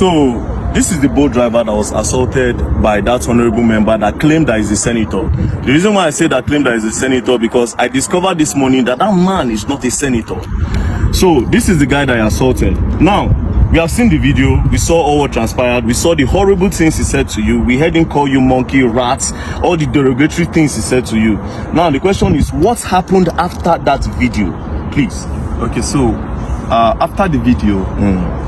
So this is the boat driver that was assaulted by that honorable member that claimed that he's a senator. The reason why I say that claimed that he's a senator, because I discovered this morning that that man is not a senator. So this is the guy that I assaulted. Now, we have seen the video, we saw all what transpired, we saw the horrible things he said to you, we heard him call you monkey, rats, all the derogatory things he said to you. Now the question is, what happened after that video? Please. Okay, so after the video,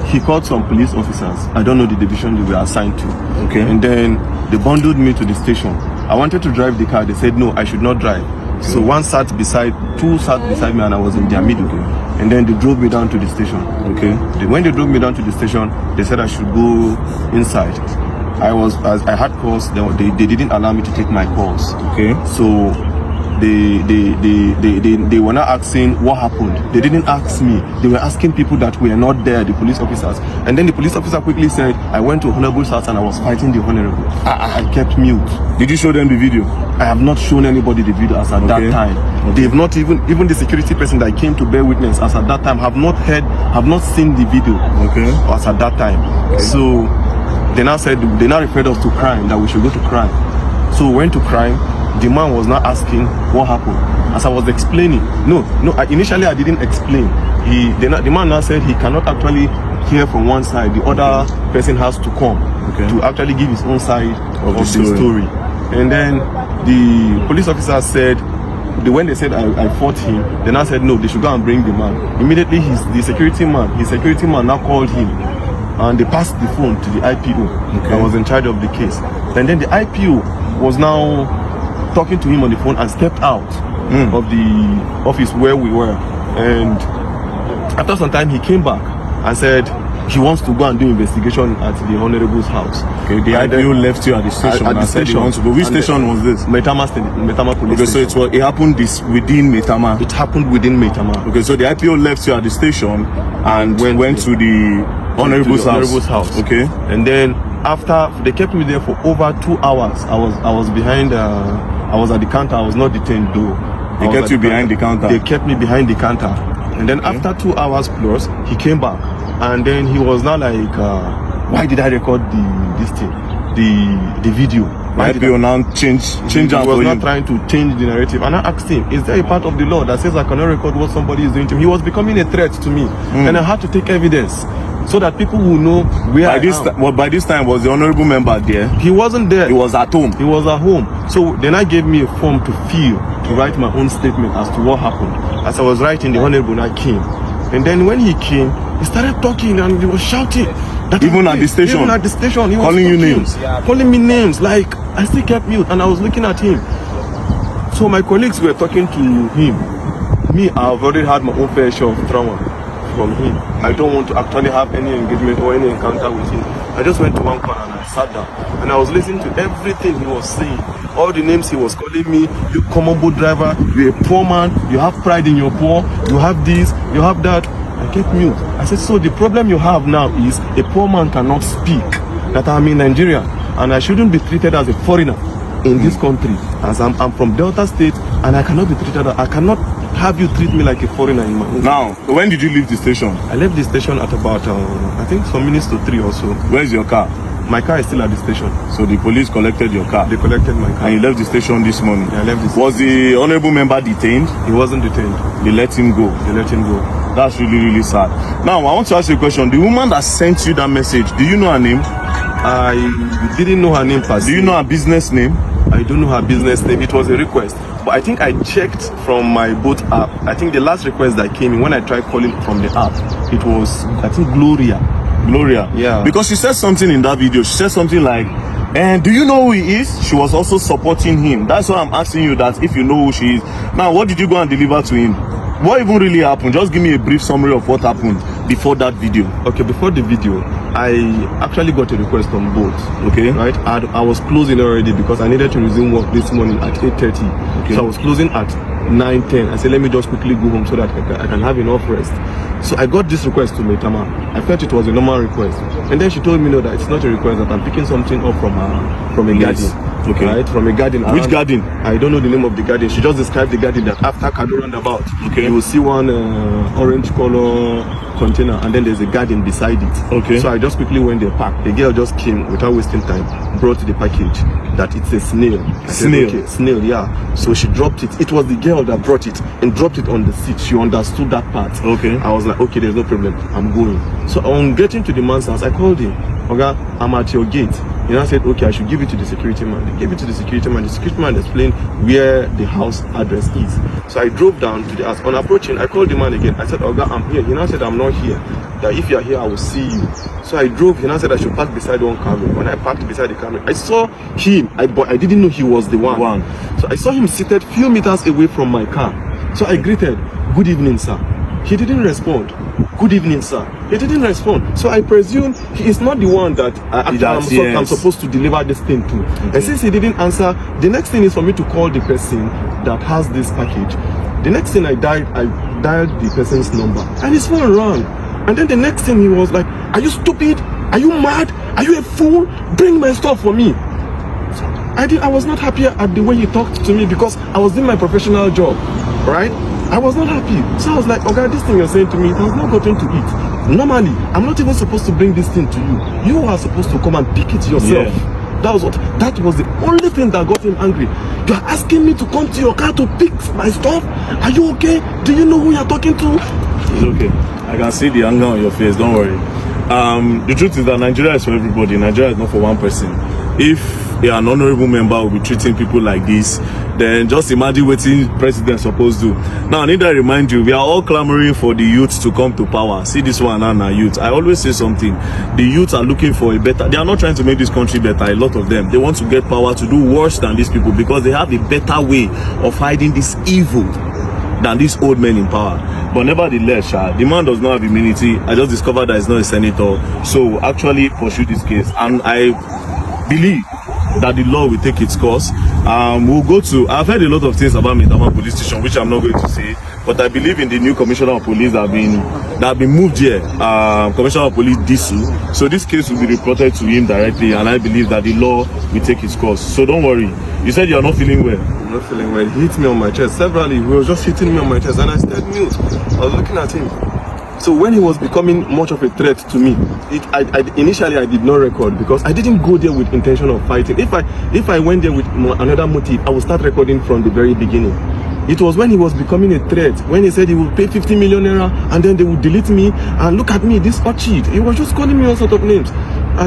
he called some police officers. I don't know the division they were assigned to. Okay. And then they bundled me to the station. I wanted to drive the car. They said, no, I should not drive. Okay. So two sat beside me and I was in their middle. Okay. And then they drove me down to the station. Okay. When they drove me down to the station, they said I should go inside. I had calls. They didn't allow me to take my calls. Okay. So they were not asking what happened. They didn't ask me. They were asking people that were not there, the police officers. And then the police officer quickly said, I went to Honorable's house and I was fighting the Honorable. I kept mute. Did you show them the video? I have not shown anybody the video as at that time. Okay. They've not even the security person that came to bear witness as at that time have not seen the video. Okay. As at that time. Okay. So they now referred us to crime, that we should go to crime. So we went to crime. The man was not asking what happened. As I was explaining, initially I didn't explain. The man now said he cannot actually hear from one side. The other person has to come to actually give his own side of the story. And then the police officer said, when they said I fought him, they now said no, they should go and bring the man. Immediately his security man now called him, and they passed the phone to the IPO that was in charge of the case. And then the IPO was now talking to him on the phone and stepped out of the office where we were. And after some time he came back and said he wants to go and do investigation at the Honorable's house. Okay, the IPO left you at the station. At the station. Wants to go. Which station was this? Maitama police station. So it happened within Maitama. It happened within Maitama. Okay, so the IPO left you at the station and went to the Honorable's house. Okay. And then after they kept me there for over 2 hours. I was behind. I was at the counter. I was not detained though. They kept you behind the counter. They kept me behind the counter. And then after 2 hours plus, he came back. And then he was now like, why did I record the video? Why did you now change He was not trying to change the narrative. And I asked him, is there a part of the law that says I cannot record what somebody is doing to me? He was becoming a threat to me. And I had to take evidence so that people will know where I am. By this time, was the honorable member there? He wasn't there. He was at home. He was at home. So then I gave me a form to fill, to write my own statement as to what happened. As I was writing, the honorable I came. And then when he came, he started talking and he was shouting. Even at the station? Even at the station. He was calling you names? Calling me names. Like, I still kept mute and I was looking at him. So my colleagues were talking to him. Me, I've already had my own fair share of trauma from him. I don't want to actually have any engagement or any encounter with him. I just went to one corner and I sat down. And I was listening to everything he was saying. All the names he was calling me. You common boat driver, you're a poor man, you have pride in your poor, you have this, you have that. I kept mute. I said, so the problem you have now is a poor man cannot speak, that I'm in Nigeria and I shouldn't be treated as a foreigner in this country, as I'm from Delta State and I cannot be treated, I cannot have you treat me like a foreigner in my own. Now, when did you leave the station? I left the station at about, I think some minutes to 3 or so. Where's your car? My car is still at the station. So the police collected your car? They collected my car. And you left the station this morning? Yeah, I left this. Was the honorable member detained? He wasn't detained. They let him go? They let him go. That's really, really sad. Now, I want to ask you a question. The woman that sent you that message, do you know her name? I didn't know her name per se. Do you know her business name? I don't know her business name. It was a request. But I think I checked from my boat app. I think the last request that came in when I tried calling from the app, it was, I think, Gloria. Yeah. Because she said something in that video. She said something like, and do you know who he is? She was also supporting him. That's why I'm asking you that if you know who she is. Now, what did you go and deliver to him? What even really happened? Just give me a brief summary of what happened before that video. Okay, before the video, I actually got a request on boat. Okay. Right? I was closing already because I needed to resume work this morning at 8:30. Okay. So I was closing at 9:10. I said, let me just quickly go home so that I can have enough rest. So I got this request to Maitama. I felt it was a normal request. And then she told me, no, that it's not a request, that I'm picking something up from a garden. Okay. Right, from a garden. Which garden? I don't know the name of the garden. She just described the garden that after Kado roundabout, Okay. you will see one orange color container, and then there's a garden beside it. Okay. So I just quickly went there, parked. The girl just came without wasting time, brought the package that it's a snail. I said, Snail? okay, snail, yeah. So she dropped it. It was the girl that brought it and dropped it on the seat. She understood that part. Okay. I was like, okay, there's no problem. I'm going. So on getting to the man's house, I called him. Okay, I'm at your gate. You know, I said, okay, I should give it to the security man. They gave it to the security man. The security man explained where the house address is. So I drove down to the house. On approaching, I called the man again. I said, Oga, I'm here. He now said, I'm not here. That if you're here, I will see you. So I drove. He now said I should park beside one camera. When I parked beside the camera, I saw him. But I didn't know he was the one. So I saw him seated few meters away from my car. So I greeted, good evening, sir. He didn't respond. Good evening, sir. He didn't respond. So I presume he is not the one that I'm supposed to deliver this thing to. Okay. And since he didn't answer, the next thing is for me to call the person that has this package. The next thing I dialed the person's number, and his phone rang. And then the next thing he was like, are you stupid? Are you mad? Are you a fool? Bring my stuff for me. So I was not happy at the way he talked to me because I was doing my professional job, right? I was not happy. So I was like, okay, this thing you're saying to me, it has not gotten to it. Normally, I'm not even supposed to bring this thing to you. You are supposed to come and pick it yourself. Yeah. That was the only thing that got him angry. You are asking me to come to your car to pick my stuff? Are you okay? Do you know who you're talking to? It's okay. I can see the anger on your face, don't worry. The truth is that Nigeria is for everybody. Nigeria is not for one person. If an honorable member will be treating people like this, then just imagine what the president is supposed to do. Now, I need to remind you, we are all clamoring for the youth to come to power. See this one and our youth. I always say something. The youth are looking for a better. They are not trying to make this country better, a lot of them. They want to get power to do worse than these people because they have a better way of hiding this evil than these old men in power. But nevertheless, the man does not have immunity. I just discovered that he's not a senator. So actually pursue this case. And I believe that the law will take its course. We'll go to, I've heard a lot of things about Maitama police station, which I'm not going to say, but I believe in the new commissioner of police that have been moved here, commissioner of police Disu. So this case will be reported to him directly, and I believe that the law will take its course. So don't worry. You said you're not feeling well. I'm not feeling well. He hit me on my chest severally. He was just hitting me on my chest, and I stayed mute. I was looking at him. So when he was becoming much of a threat to me, initially I did not record because I didn't go there with intention of fighting. If I went there with another motive, I would start recording from the very beginning. It was when he was becoming a threat, when he said he would pay 50 million naira and then they would delete me, and look at me, this orchid. He was just calling me all sort of names.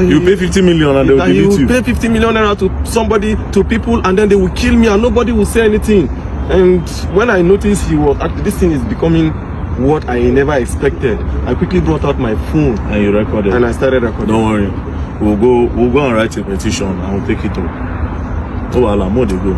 You pay 50 million and they will delete you? He will pay 50 million naira to somebody, to people, and then they will kill me and nobody will say anything. And when I noticed this thing is becoming what I never expected, I quickly brought out my phone and you recorded, and I started recording. Don't worry, we'll go and write a petition and we'll take it up. Oh, Allah, more they go.